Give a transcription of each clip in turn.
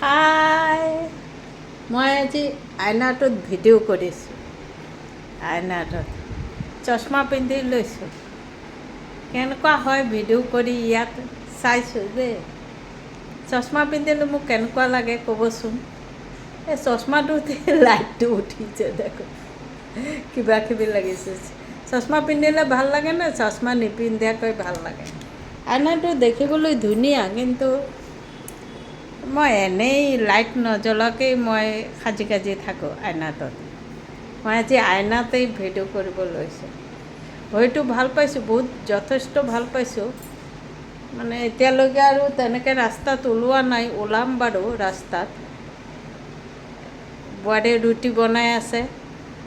হাই, মই আজি আইনাটোত ভিডিঅ' কৰিছোঁ। আইনাটোত চশমা পিন্ধি লৈছোঁ। কেনেকুৱা হয় ভিডিঅ' কৰি ইয়াত চাইছোঁ দেই। চশমা পিন্ধিলে মোক কেনেকুৱা লাগে ক'বচোন। এই চশমাটোতে লাইটটো উঠিছে দেখোন, কিবা কিবি লাগিছে। চশমা পিন্ধিলে ভাল লাগে নে চশমা নিপিন্ধাকৈ ভাল লাগে? আইনাটো দেখিবলৈ ধুনীয়া, কিন্তু মই এনেই লাইট নজ্বলাকেই মই সাজি থাকোঁ আইনাটোত। মই আজি আইনাতেই ভিডিঅ' কৰিব লৈছোঁ। হয়তো ভাল পাইছোঁ, বহুত যথেষ্ট ভাল পাইছোঁ। মানে এতিয়ালৈকে আৰু তেনেকৈ ৰাস্তাত ওলোৱা নাই, ওলাম বাৰু ৰাস্তাত। বোৱাৰীয়ে ৰুটি বনাই আছে,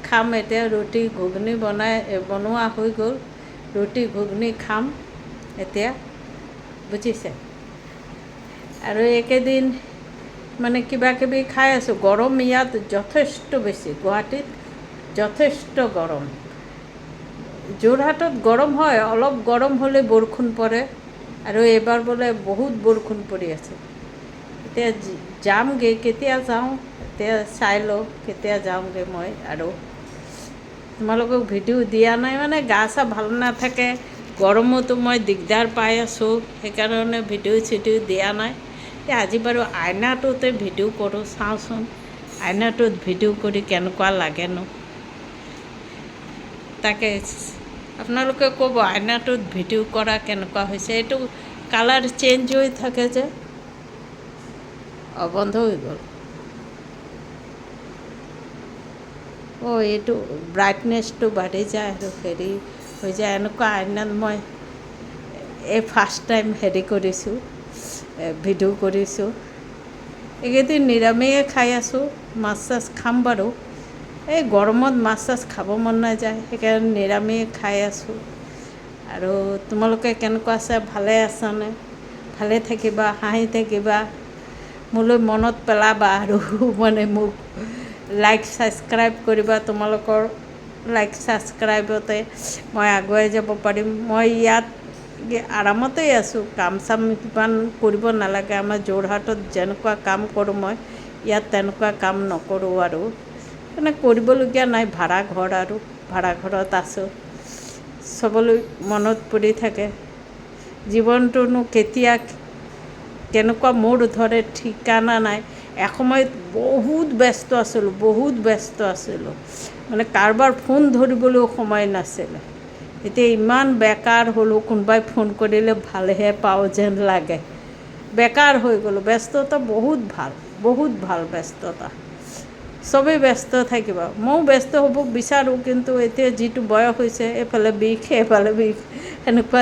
খাম এতিয়া। ৰুটি ঘুগুনি বনোৱা হৈ গ'ল। ৰুটি ঘুগুনি খাম এতিয়া, বুজিছে। আৰু এইকেইদিন মানে কিবা কিবি খাই আছোঁ। গৰম ইয়াত যথেষ্ট বেছি, গুৱাহাটীত যথেষ্ট গৰম। যোৰহাটত গৰম হয়, অলপ গৰম হ'লে বৰষুণ পৰে, আৰু এইবাৰ বোলে বহুত বৰষুণ পৰি আছে। এতিয়া যামগৈ, কেতিয়া যাওঁ এতিয়া চাই লওঁ, কেতিয়া যাওঁগৈ মই। আৰু তোমালোকক ভিডিঅ' দিয়া নাই মানে গা চা ভাল নাথাকে, গৰমতো মই দিগদাৰ পাই আছোঁ, সেইকাৰণে ভিডিঅ' চিডিঅ' দিয়া নাই। এতিয়া আজি বাৰু আইনাটোতে ভিডিঅ' কৰোঁ, চাওঁচোন আইনাটোত ভিডিঅ' কৰি কেনেকুৱা লাগেনো। তাকে আপোনালোকে ক'ব আইনাটোত ভিডিঅ' কৰা কেনেকুৱা হৈছে। এইটো কালাৰ চেঞ্জ হৈ থাকে যে। বন্ধ হৈ গ'ল। এইটো ব্ৰাইটনেছটো বাঢ়ি যায় আৰু হেৰি হৈ যায়। এনেকুৱা আইনাত মই এই ফাৰ্ষ্ট টাইম হেৰি কৰিছোঁ, ভিডিঅ' কৰিছোঁ। এইকেইদিন নিৰামিষে খাই আছোঁ, মাছ চাছ খাম বাৰু। এই গৰমত মাছ চাছ খাব মন নাযায়, সেইকাৰণে নিৰামিষ খাই আছোঁ। আৰু তোমালোকে কেনেকুৱা আছে, ভালে আছানে? ভালে থাকিবা, হাঁহি থাকিবা, মোলৈ মনত পেলাবা। আৰু মানে মোক লাইক ছাবস্ক্ৰাইব কৰিবা। তোমালোকৰ লাইক ছাবস্ক্ৰাইবতে মই আগুৱাই যাব পাৰিম। মই ইয়াত আৰামতেই আছোঁ, কাম চাম ইমান কৰিব নালাগে। আমাৰ যোৰহাটত যেনেকুৱা কাম কৰোঁ মই ইয়াত তেনেকুৱা কাম নকৰোঁ, আৰু মানে কৰিবলগীয়া নাই। ভাড়া ঘৰ, আৰু ভাড়া ঘৰত আছোঁ। চবলৈ মনত পৰি থাকে, জীৱনটোনো কেতিয়া কেনেকুৱা মূৰ ধৰে ঠিকানা নাই। এসময়ত বহুত ব্যস্ত আছিলোঁ, মানে কাৰোবাৰ ফোন ধৰিবলৈও সময় নাছিলে। এতিয়া ইমান বেকাৰ হ'লোঁ, কোনোবাই ফোন কৰিলে ভালহে পাওঁ যেন লাগে। বেকাৰ হৈ গ'লোঁ। ব্যস্ততা বহুত ভাল ব্যস্ততা। চবেই ব্যস্ত থাকিব, ময়ো ব্যস্ত হ'ব বিচাৰোঁ, কিন্তু এতিয়া যিটো বয়স হৈছে, এইফালে বিষ সেইফালে বিষ, সেনেকুৱা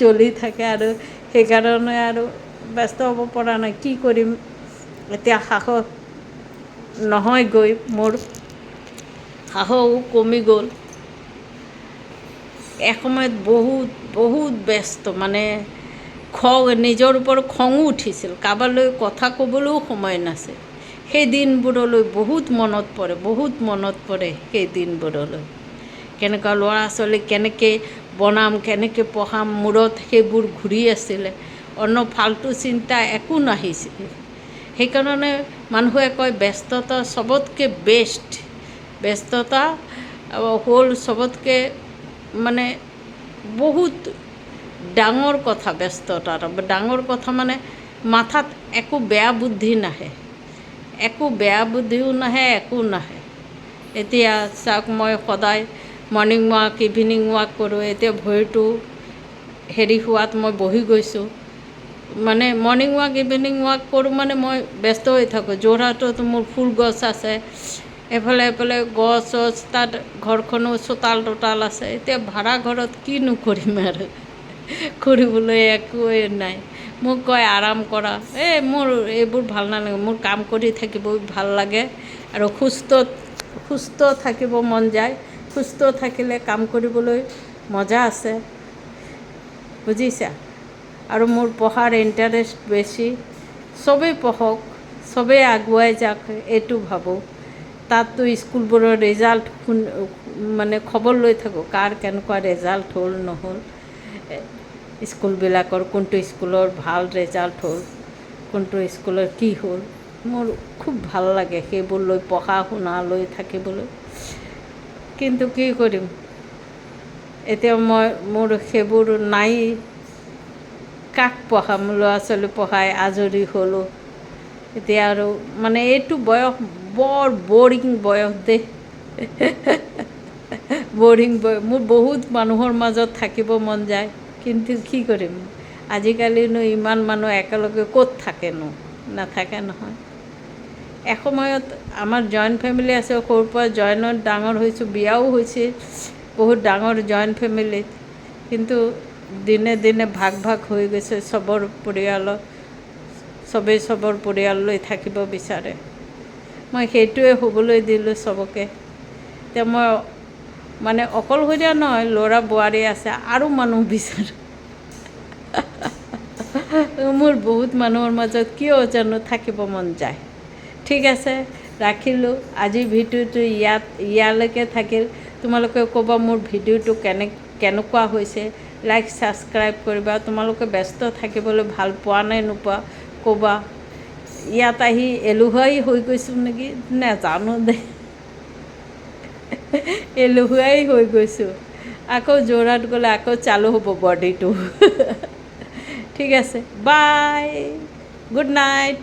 চলি থাকে, আৰু সেইকাৰণে আৰু ব্যস্ত হ'ব পৰা নাই। কি কৰিম এতিয়া, সাহস নহয়গৈ, মোৰ সাহসো কমি গ'ল। এসময়ত বহুত ব্যস্ত, মানে নিজৰ ওপৰত খঙো উঠিছিল, কাৰোবালৈ কথা ক'বলৈও সময় নাছিল। সেই দিনবোৰলৈ বহুত মনত পৰে সেই দিনবোৰলৈ। কেনেকুৱা ল'ৰা ছোৱালীক কেনেকৈ বনাম, কেনেকৈ পঢ়াম, মূৰত সেইবোৰ ঘূৰি আছিলে। অন্য ফাল্টু চিন্তা একো নাহিছিল। সেইকাৰণে মানুহে কয় ব্যস্ততা চবতকৈ বেষ্ট। ব্যস্ততা হ'ল চবতকৈ মানে বহুত ডাঙৰ কথা। ব্যস্ততা ডাঙৰ কথা, মানে মাথাত একো বেয়া বুদ্ধি নাহে, একো নাহে। এতিয়া চাওক, মই সদায় মৰ্ণিং ৱাক, ইভিনিং ৱাক কৰোঁ। এতিয়া ভৰিটো হেৰি হোৱাত মই বহি গৈছোঁ। মানে মৰ্ণিং ৱাক, ইভিনিং ৱাক কৰোঁ, মানে মই ব্যস্ত হৈ থাকোঁ। যোৰহাটত মোৰ ফুল গছ আছে, এফালে গছ, তাত ঘৰখনো চোতাল আছে। এতিয়া ভাড়া ঘৰত কিনো কৰিম, আৰু কৰিবলৈ একোৱেই নাই। মোক কয় আৰাম কৰা, মোৰ এইবোৰ ভাল নালাগে। মোৰ কাম কৰি থাকিব ভাল লাগে, আৰু সুস্থ থাকিব মন যায়। সুস্থ থাকিলে কাম কৰিবলৈ মজা আছে, বুজিছা। আৰু মোৰ পঢ়াৰ ইণ্টাৰেষ্ট বেছি। চবেই পঢ়ক, চবেই আগুৱাই যাওক, এইটো ভাবোঁ। তাততো স্কুলবোৰৰ ৰিজাল্ট মানে খবৰ লৈ থাকোঁ, কাৰ কেনেকুৱা ৰিজাল্ট হ'ল নহ'ল। স্কুলবিলাকৰ কোনটো স্কুলৰ ভাল ৰিজাল্ট হ'ল, কোনটো স্কুলৰ কি হ'ল, মোৰ খুব ভাল লাগে সেইবোৰ লৈ পঢ়া শুনা লৈ থাকিবলৈ। কিন্তু কি কৰিম, এতিয়া মোৰ সেইবোৰ নাই। কাক পঢ়াম? ল'ৰা ছোৱালী পঢ়াই আজৰি হ'লোঁ। এতিয়া আৰু মানে এইটো বয়স বৰ বৰিং বয়স দেই। বৰিং বয়স। মোৰ বহুত মানুহৰ মাজত থাকিব মন যায়, কিন্তু কি কৰিম, আজিকালিনো ইমান মানুহ একেলগে ক'ত থাকেনো, নাথাকে নহয়। এসময়ত আমাৰ জইণ্ট ফেমিলি আছে, সৰুৰ পৰা জইণ্টত ডাঙৰ হৈছোঁ, বিয়াও হৈছে বহুত ডাঙৰ জইণ্ট ফেমিলিত। কিন্তু দিনে দিনে ভাগ ভাগ হৈ গৈছে চবৰ পৰিয়ালত, চবেই চবৰ পৰিয়াললৈ থাকিব বিচাৰে। মই সেইটোৱে হ'বলৈ দিলোঁ চবকে। এতিয়া মই মানে অকলশৰীয়া নহয়, ল'ৰা বোৱাৰী আছে, আৰু মানুহ বিচাৰোঁ। মোৰ বহুত মানুহৰ মাজত কিয় জানো থাকিব মন যায়। ঠিক আছে, ৰাখিলোঁ। আজিৰ ভিডিঅ'টো ইয়ালৈকে থাকিল। তোমালোকে ক'বা মোৰ ভিডিঅ'টো কেনেকুৱা হৈছে, লাইক ছাবস্ক্ৰাইব কৰিবা। তোমালোকে ব্যস্ত থাকিবলৈ ভাল পোৱা নে নোপোৱা ক'বা। ইয়াত আহি এলেহুৱাই হৈ গৈছোঁ নেকি নেজানো দেই। এলেহুৱাই হৈ গৈছোঁ। আকৌ যোৰহাট গ'লে আকৌ চালু হ'ব বডিটো। ঠিক আছে, বাই, গুড নাইট।